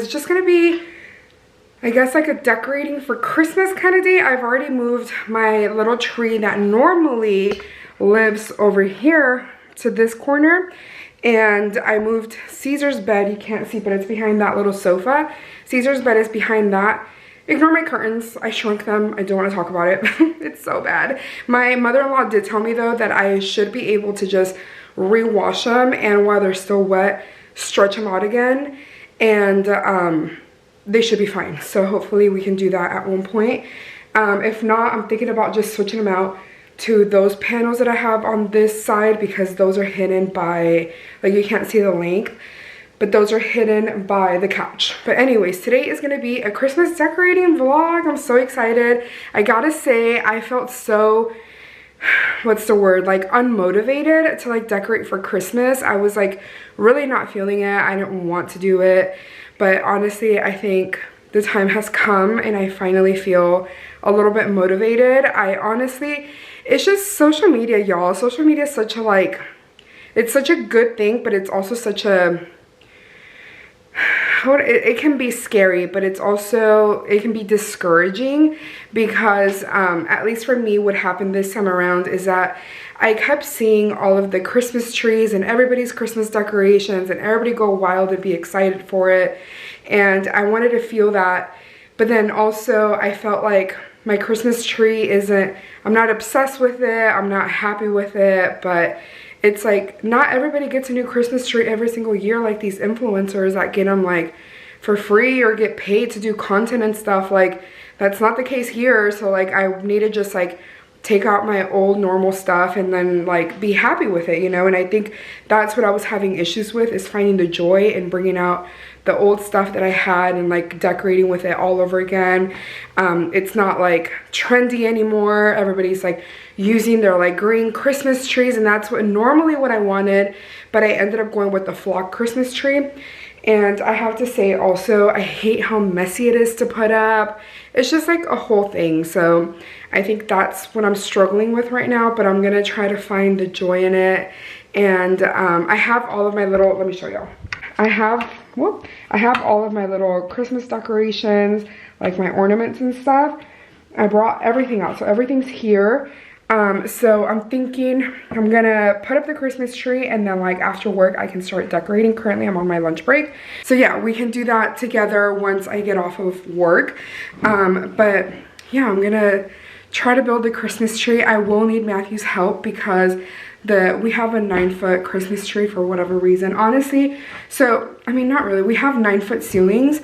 is just gonna be, I guess, like a decorating for Christmas kind of day. I've already moved my little tree that normally lives over here to this corner, and I moved Caesar's bed. You can't see, but it's behind that little sofa. Caesar's bed is behind that. Ignore my curtains. I shrunk them. I don't want to talk about it. It's so bad. My mother-in-law did tell me though that I should be able to just rewash them, and while they're still wet, stretch them out again, and they should be fine. So hopefully we can do that at one point. If not, I'm thinking about just switching them out to those panels that I have on this side, because those are hidden by, like, you can't see the length, but those are hidden by the couch. But anyways, today is gonna be a Christmas decorating vlog. I'm so excited. I gotta say, I felt so, what's the word, like unmotivated to like decorate for Christmas. I was like really not feeling it. I didn't want to do it. But honestly, I think the time has come and I finally feel a little bit motivated. I honestly, it's just social media, y'all. Social media is such a like, it's such a good thing, but it's also such a, it can be scary, but it's also, it can be discouraging, because at least for me, what happened this time around is that I kept seeing all of the Christmas trees and everybody's Christmas decorations and everybody go wild and be excited for it, and I wanted to feel that. But then also I felt like my Christmas tree isn't, I'm not obsessed with it, I'm not happy with it, but it's like not everybody gets a new Christmas tree every single year, like these influencers that get them like for free or get paid to do content and stuff. Like, that's not the case here. So like I need to just like take out my old normal stuff and then like be happy with it, you know? And I think that's what I was having issues with, is finding the joy in bringing out the old stuff that I had and like decorating with it all over again. It's not like trendy anymore. Everybody's like using their like green Christmas trees, and that's what normally what I wanted, but I ended up going with the flock Christmas tree. And I have to say also, I hate how messy it is to put up. It's just like a whole thing. So I think that's what I'm struggling with right now, but I'm gonna try to find the joy in it. And I have all of my little, let me show y'all. I have all of my little Christmas decorations, like my ornaments and stuff. I brought everything out, so everything's here. So I'm thinking I'm gonna put up the Christmas tree, and then like after work I can start decorating. Currently I'm on my lunch break, so yeah, we can do that together once I get off of work. But yeah, I'm gonna try to build the Christmas tree. I will need Matthew's help because we have a 9-foot Christmas tree for whatever reason, honestly. So I mean, not really, we have 9-foot ceilings,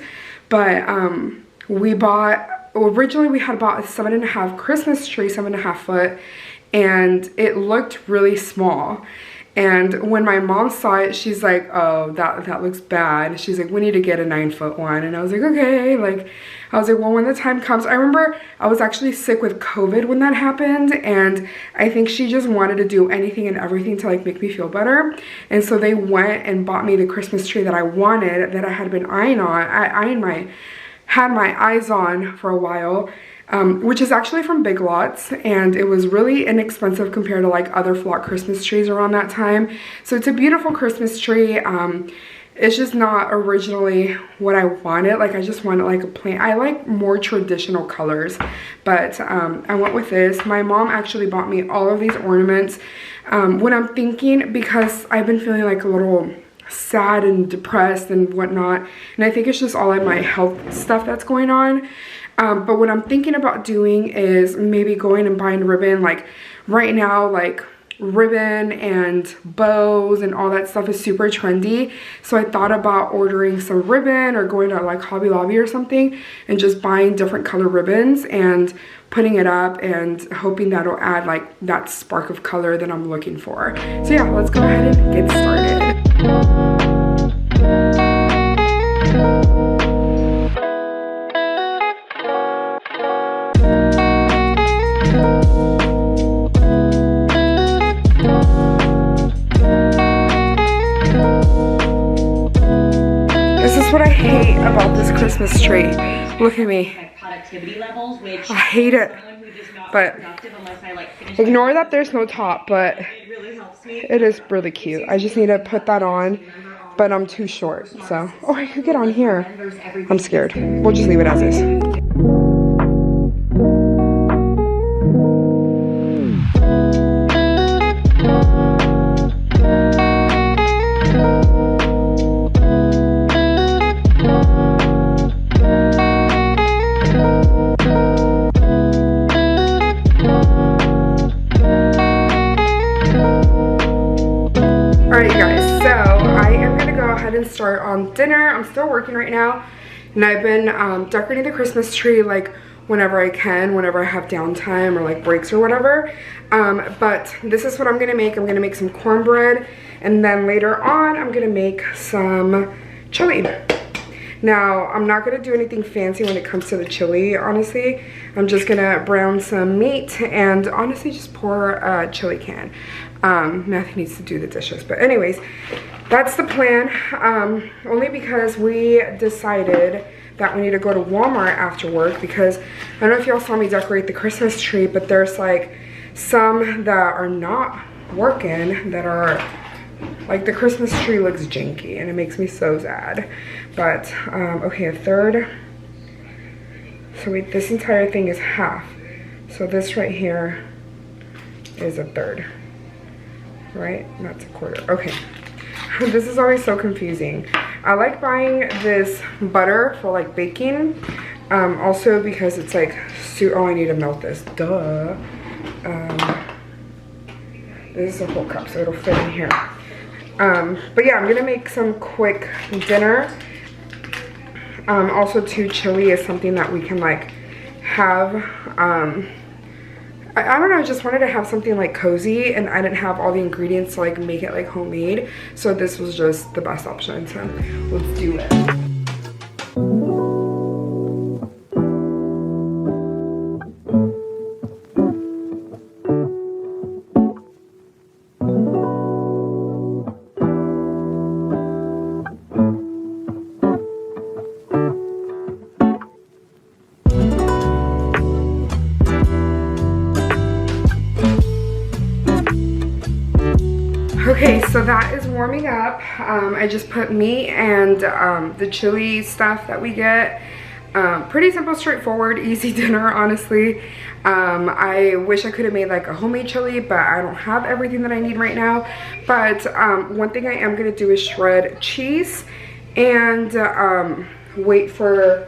but originally we had bought a 7.5 Christmas tree, 7.5 foot, and it looked really small. And when my mom saw it, she's like, oh, that looks bad. She's like, we need to get a 9-foot one. And I was like, okay. Like, I was like, well, when the time comes. I remember I was actually sick with COVID when that happened, and I think she just wanted to do anything and everything to like make me feel better. And so they went and bought me the Christmas tree that I wanted, that I had been eyeing on. I had my eyes on for a while, which is actually from Big Lots, and it was really inexpensive compared to like other flock Christmas trees around that time. So it's a beautiful Christmas tree. It's just not originally what I wanted. Like, I just wanted like a plain, I like more traditional colors, but I went with this. My mom actually bought me all of these ornaments. When I'm thinking, because I've been feeling like a little sad and depressed and whatnot, and I think it's just all of my health stuff that's going on. But what I'm thinking about doing is maybe going and buying ribbon. Like right now, like ribbon and bows and all that stuff is super trendy. So I thought about ordering some ribbon or going to like Hobby Lobby or something and just buying different color ribbons and putting it up and hoping that'll add like that spark of color that I'm looking for. So yeah, let's go ahead and get started. What I hate about this Christmas tree. Look at me. Productivity levels, which I hate it. But ignore that there's no top, but it is really cute. I just need to put that on but I'm too short, so. Oh, I could get on here. I'm scared. We'll just leave it as is. Alright you guys, so I am going to go ahead and start on dinner. I'm still working right now, and I've been decorating the Christmas tree like whenever I can, whenever I have downtime or like breaks or whatever. But this is what I'm going to make. I'm going to make some cornbread, and then later on I'm going to make some chili. Now, I'm not going to do anything fancy when it comes to the chili, honestly. I'm just going to brown some meat and honestly just pour a chili can. Matthew needs to do the dishes. But anyways, that's the plan. Only because we decided that we need to go to Walmart after work, because I don't know if y'all saw me decorate the Christmas tree, but there's like some that are not working, that are like, the Christmas tree looks janky and it makes me so sad. But okay, a third. So wait, this entire thing is half, so this right here is a third, right? That's a quarter. Okay. This is always so confusing. I like buying this butter for like baking, also because it's like, oh, I need to melt this, duh. This is a whole cup, so it'll fit in here. But yeah, I'm gonna make some quick dinner. Also too, chili is something that we can like have, I don't know, I just wanted to have something like cozy, and I didn't have all the ingredients to like make it like homemade, so this was just the best option, so let's do it. Okay, so that is warming up. I just put meat and the chili stuff that we get. Pretty simple, straightforward, easy dinner, honestly. I wish I could have made like a homemade chili, but I don't have everything that I need right now. But one thing I am gonna do is shred cheese and wait for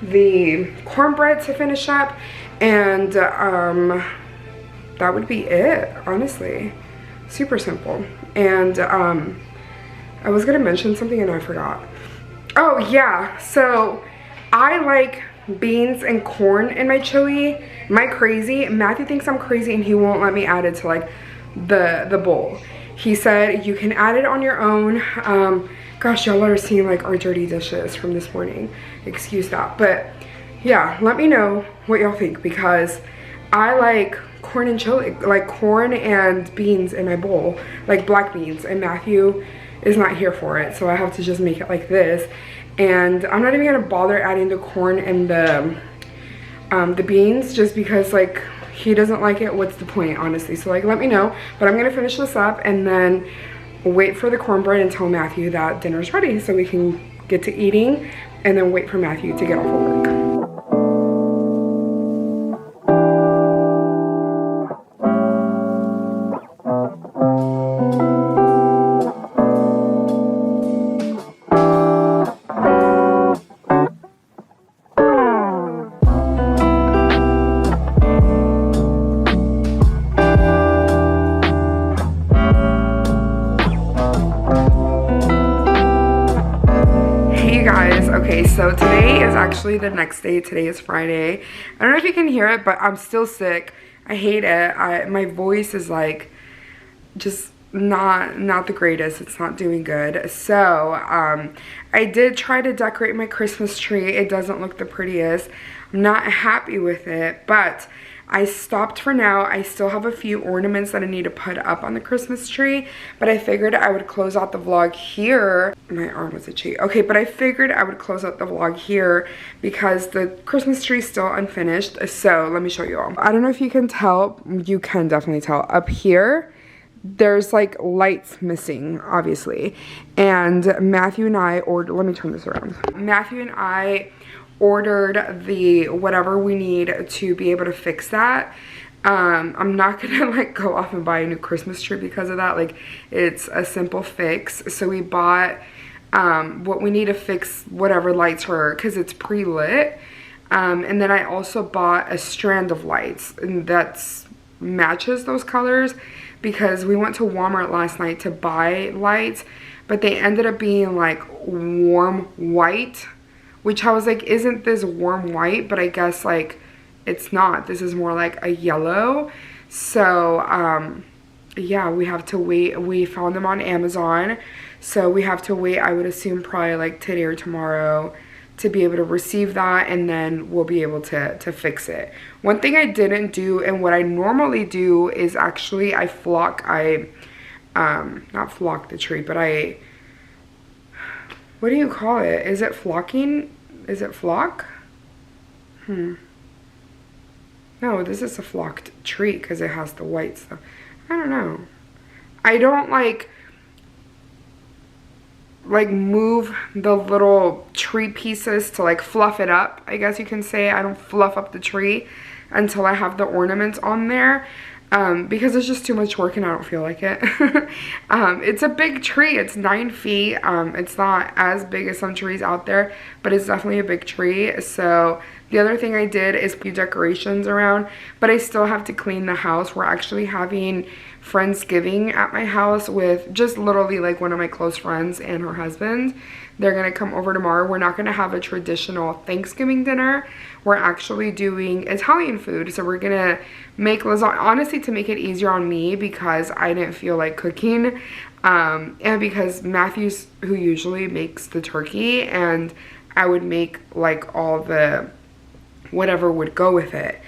the cornbread to finish up, and that would be it, honestly. Super simple. And I was gonna mention something and I forgot. Oh yeah, so I like beans and corn in my chili. Am I crazy? Matthew thinks I'm crazy and he won't let me add it to like the bowl. He said you can add it on your own. Gosh, y'all are seeing like our dirty dishes from this morning, excuse that. But yeah, let me know what y'all think, because I like corn and chili, like corn and beans in my bowl, like black beans, and Matthew is not here for it, so I have to just make it like this. And I'm not even gonna bother adding the corn and the beans, just because like he doesn't like it. What's the point, honestly? So like, let me know. But I'm gonna finish this up and then wait for the cornbread and tell Matthew that dinner's ready, so we can get to eating, and then wait for Matthew to get off of work. Okay, so today is actually the next day. Today is Friday. I don't know if you can hear it, but I'm still sick. I hate it. My voice is like just not the greatest. It's not doing good. So I did try to decorate my Christmas tree. It doesn't look the prettiest. I'm not happy with it, but I stopped for now. I still have a few ornaments that I need to put up on the Christmas tree, but I figured I would close out the vlog here. My arm was itchy. Okay, but I figured I would close out the vlog here because the Christmas tree is still unfinished. So let me show you all. I don't know if you can tell. You can definitely tell. Up here, there's like lights missing, obviously. And Matthew and I ordered, let me turn this around. Matthew and I ordered the whatever we need to be able to fix that. I'm not gonna like go off and buy a new Christmas tree because of that. Like, it's a simple fix. So we bought what we need to fix whatever lights are, because it's pre-lit. And then I also bought a strand of lights, and that's matches those colors, because we went to Walmart last night to buy lights, but they ended up being like warm white, which I was like, isn't this warm white? But I guess like it's not. This is more like a yellow. So yeah, we have to wait. We found them on Amazon, so we have to wait, I would assume probably like today or tomorrow, to be able to receive that, and then we'll be able to fix it. One thing I didn't do, and what I normally do, is actually not flock the tree, but what do you call it? Is it flocking? Is it flock? No, this is a flocked tree because it has the white stuff. I don't know. I don't like move the little tree pieces to like fluff it up, I guess you can say. I don't fluff up the tree until I have the ornaments on there, because it's just too much work and I don't feel like it. It's a big tree. It's 9 feet. It's not as big as some trees out there, but it's definitely a big tree. So the other thing I did is put decorations around, but I still have to clean the house. We're actually having Friendsgiving at my house with just literally like one of my close friends and her husband. They're gonna come over tomorrow. We're not gonna have a traditional Thanksgiving dinner. We're actually doing Italian food. So we're gonna make lasagna, honestly, to make it easier on me because I didn't feel like cooking, and because Matthew's who usually makes the turkey, and I would make like all the whatever would go with it.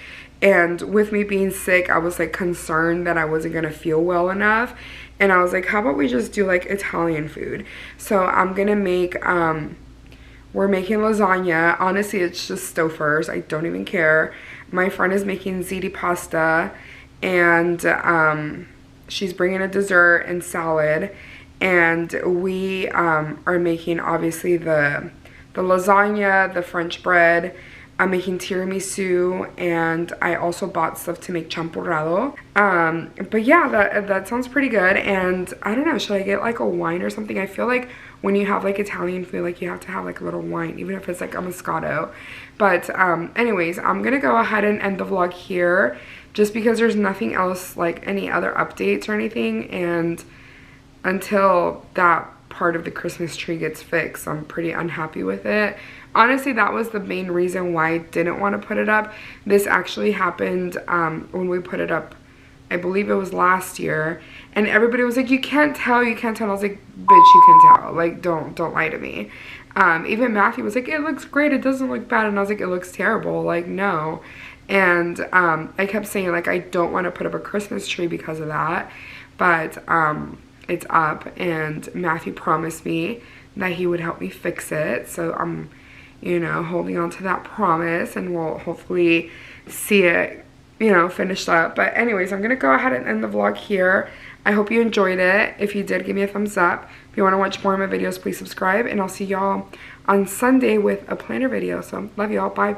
And with me being sick, I was like concerned that I wasn't gonna feel well enough. And I was like, how about we just do like Italian food? So I'm gonna make, we're making lasagna. Honestly, it's just Stouffer's. I don't even care. My friend is making ziti pasta, and she's bringing a dessert and salad. And we are making, obviously, the lasagna, the French bread. I'm making tiramisu, and I also bought stuff to make champurrado. But yeah, that sounds pretty good. And I don't know, should I get like a wine or something? I feel like when you have like Italian food, like you have to have like a little wine, even if it's like a Moscato. But anyways, I'm gonna go ahead and end the vlog here, just because there's nothing else, like any other updates or anything. And until that part of the Christmas tree gets fixed, I'm pretty unhappy with it. Honestly, that was the main reason why I didn't want to put it up. This actually happened when we put it up, I believe it was last year, and everybody was like, you can't tell, you can't tell. And I was like, bitch, you can tell. Like, don't lie to me. Even Matthew was like, it looks great, it doesn't look bad. And I was like, it looks terrible. Like, no. And I kept saying, like, I don't want to put up a Christmas tree because of that. But it's up, and Matthew promised me that he would help me fix it. So I'm, you know, holding on to that promise, and we'll hopefully see it, you know, finished up. But anyways, I'm gonna go ahead and end the vlog here. I hope you enjoyed it. If you did, give me a thumbs up. If you want to watch more of my videos, please subscribe, and I'll see y'all on Sunday with a planner video. So love y'all, bye.